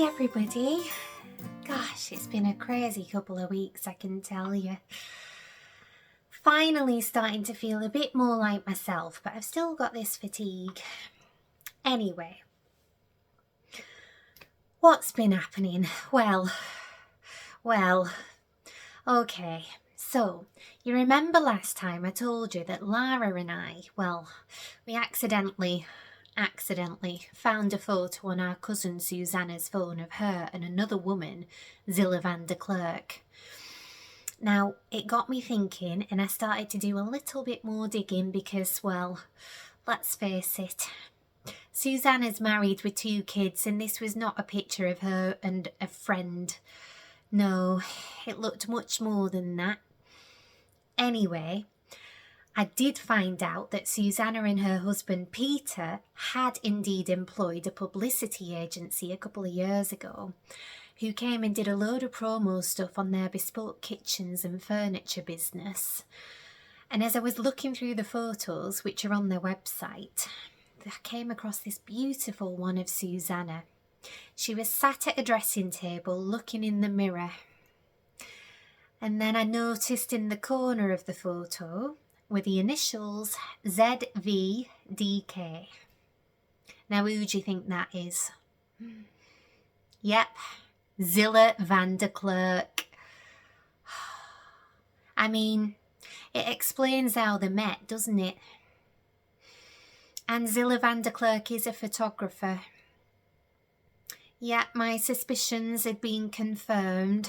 everybody. Gosh, it's been a crazy couple of weeks, I can tell you. Finally starting to feel a bit more like myself, but I've still got this fatigue. Anyway, what's been happening? Well, okay. So, you remember last time I told you that Lara and I, we accidentally found a photo on our cousin Susanna's phone of her and another woman, Zilla van der Klerk. Now, it got me thinking, and I started to do a little bit more digging because, let's face it, Susanna's married with 2 kids, and this was not a picture of her and a friend. No, it looked much more than that. Anyway, I did find out that Susanna and her husband Peter had indeed employed a publicity agency a couple of years ago who came and did a load of promo stuff on their bespoke kitchens and furniture business. And as I was looking through the photos, which are on their website, I came across this beautiful one of Susanna. She was sat at a dressing table looking in the mirror. And then I noticed in the corner of the photo were the initials ZVDK. Now, who do you think that is? Yep, Zilla van der Klerk. I mean, it explains how they met, doesn't it? And Zilla van der Klerk is a photographer. Yep, my suspicions had been confirmed.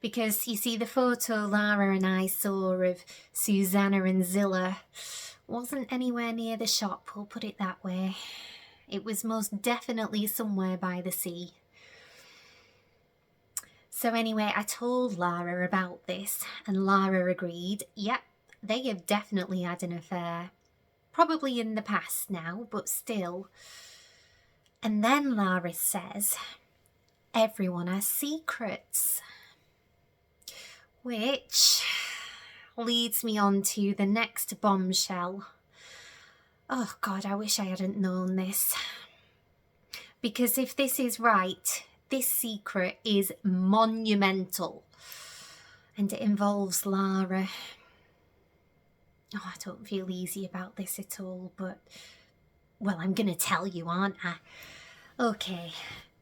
Because, you see, the photo Lara and I saw of Susanna and Zilla wasn't anywhere near the shop, we'll put it that way. It was most definitely somewhere by the sea. So anyway, I told Lara about this, and Lara agreed, yep, they have definitely had an affair. Probably in the past now, but still. And then Lara says, everyone has secrets. Which leads me on to the next bombshell. Oh God, I wish I hadn't known this. Because if this is right, this secret is monumental. And it involves Lara. Oh, I don't feel easy about this at all, but, I'm going to tell you, aren't I? Okay,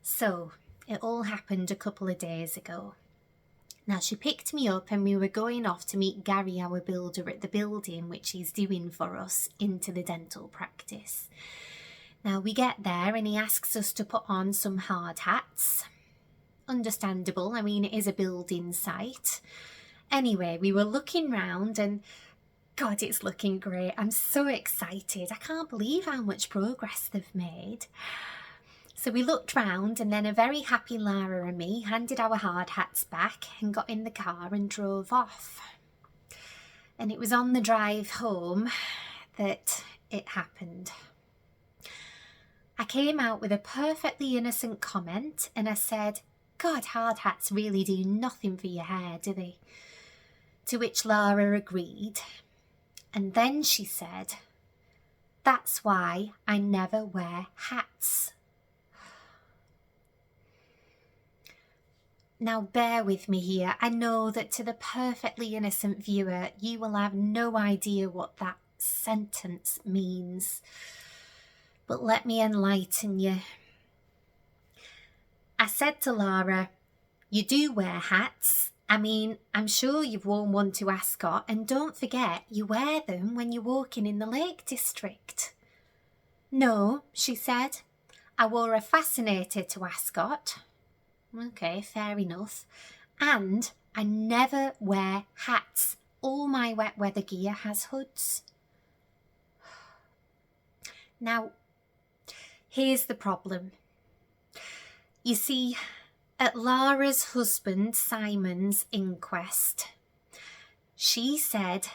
so it all happened a couple of days ago. Now, she picked me up and we were going off to meet Gary, our builder, at the building which he's doing for us into the dental practice. Now, we get there and he asks us to put on some hard hats. Understandable, I mean, it is a building site. Anyway, we were looking round and, God, it's looking great. I'm so excited. I can't believe how much progress they've made. So we looked round and then a very happy Lara and me handed our hard hats back and got in the car and drove off. And it was on the drive home that it happened. I came out with a perfectly innocent comment and I said, God, hard hats really do nothing for your hair, do they? To which Lara agreed. And then she said, that's why I never wear hats. Now bear with me here. I know that to the perfectly innocent viewer, you will have no idea what that sentence means. But let me enlighten you. I said to Lara, you do wear hats. I mean, I'm sure you've worn one to Ascot, and don't forget, you wear them when you're walking in the Lake District. No, she said, I wore a fascinator to Ascot. Okay, fair enough. And I never wear hats. All my wet weather gear has hoods. Now, here's the problem. You see, at Lara's husband Simon's inquest, she said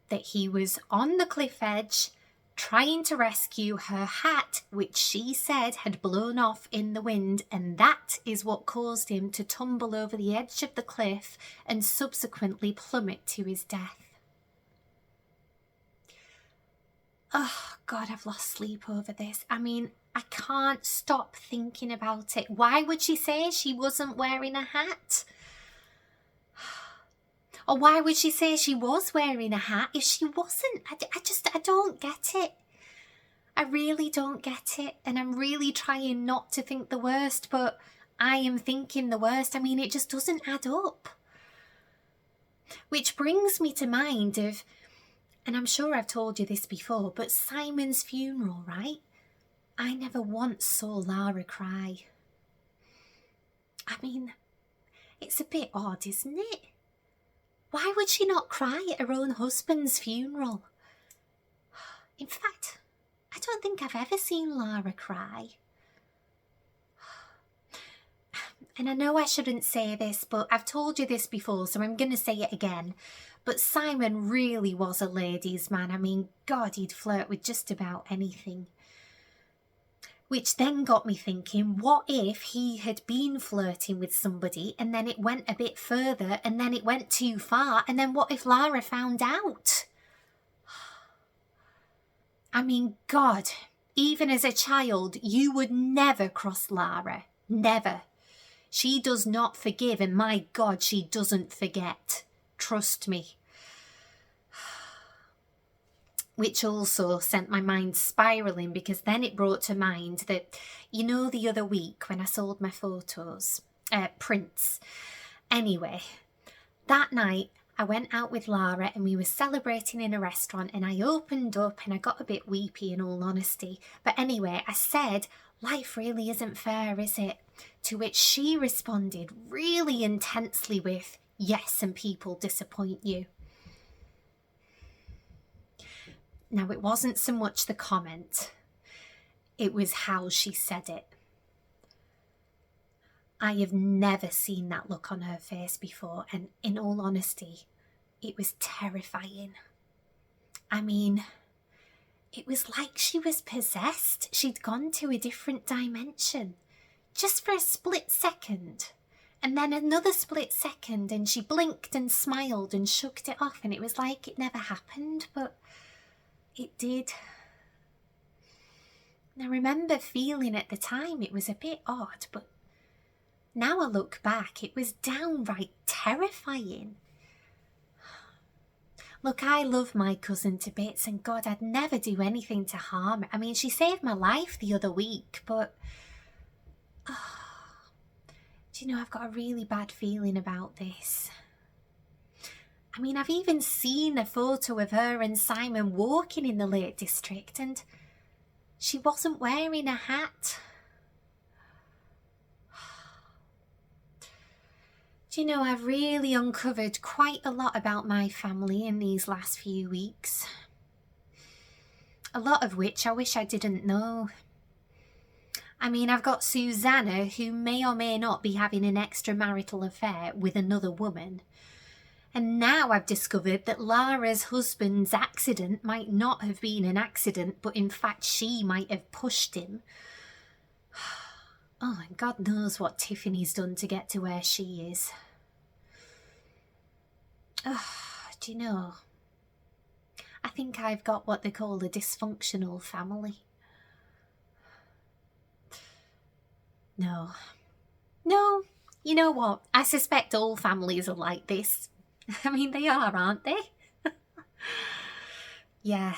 that he was on the cliff edge trying to rescue her hat, which she said had blown off in the wind, and that is what caused him to tumble over the edge of the cliff and subsequently plummet to his death. Oh God, I've lost sleep over this. I mean, I can't stop thinking about it. Why would she say she wasn't wearing a hat? Or why would she say she was wearing a hat if she wasn't? I don't get it. I really don't get it. And I'm really trying not to think the worst, but I am thinking the worst. I mean, it just doesn't add up. Which brings me to mind of, and I'm sure I've told you this before, but Simon's funeral, right? I never once saw Lara cry. I mean, it's a bit odd, isn't it? Why would she not cry at her own husband's funeral? In fact, I don't think I've ever seen Lara cry. And I know I shouldn't say this, but I've told you this before, so I'm going to say it again. But Simon really was a ladies' man. I mean, God, he'd flirt with just about anything. Which then got me thinking, what if he had been flirting with somebody and then it went a bit further and then it went too far, and then what if Lara found out? I mean, God, even as a child, you would never cross Lara. Never. She does not forgive, and my God, she doesn't forget. Trust me. Which also sent my mind spiralling, because then it brought to mind that, you know, the other week when I sold my prints. Anyway, that night I went out with Lara and we were celebrating in a restaurant, and I opened up and I got a bit weepy, in all honesty. But anyway, I said, life really isn't fair, is it? To which she responded really intensely with, yes, and people disappoint you. Now, it wasn't so much the comment, it was how she said it. I have never seen that look on her face before, and in all honesty, it was terrifying. I mean, it was like she was possessed. She'd gone to a different dimension, just for a split second. And then another split second, and she blinked and smiled and shrugged it off, and it was like it never happened, but it did. And I remember feeling at the time it was a bit odd, but now I look back, it was downright terrifying. Look, I love my cousin to bits, and God, I'd never do anything to harm her. I mean, she saved my life the other week, but do you know, I've got a really bad feeling about this. I mean, I've even seen a photo of her and Simon walking in the Lake District, and she wasn't wearing a hat. Do you know, I've really uncovered quite a lot about my family in these last few weeks. A lot of which I wish I didn't know. I mean, I've got Susanna, who may or may not be having an extramarital affair with another woman. And now I've discovered that Lara's husband's accident might not have been an accident, but in fact she might have pushed him. Oh, and God knows what Tiffany's done to get to where she is. Oh, do you know, I think I've got what they call a dysfunctional family. No, you know what? I suspect all families are like this. I mean, they are, aren't they? Yeah.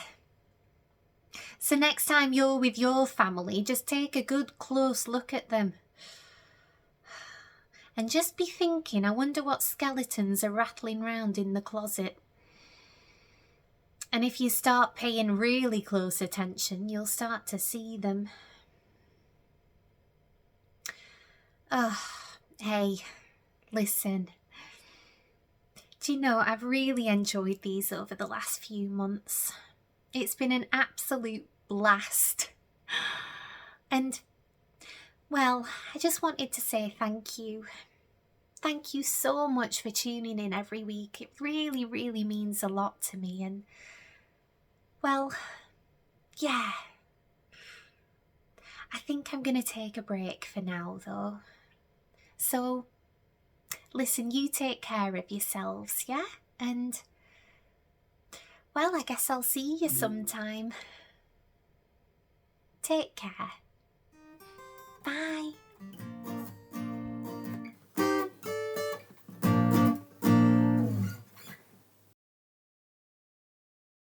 So next time you're with your family, just take a good close look at them. And just be thinking, I wonder what skeletons are rattling round in the closet. And if you start paying really close attention, you'll start to see them. Oh, hey, listen. Do you know, I've really enjoyed these over the last few months. It's been an absolute blast. And, well, I just wanted to say thank you. Thank you so much for tuning in every week. It really, really means a lot to me. And, well, yeah. I think I'm going to take a break for now, though. So, listen, you take care of yourselves, yeah? And, well, I guess I'll see you sometime. Take care.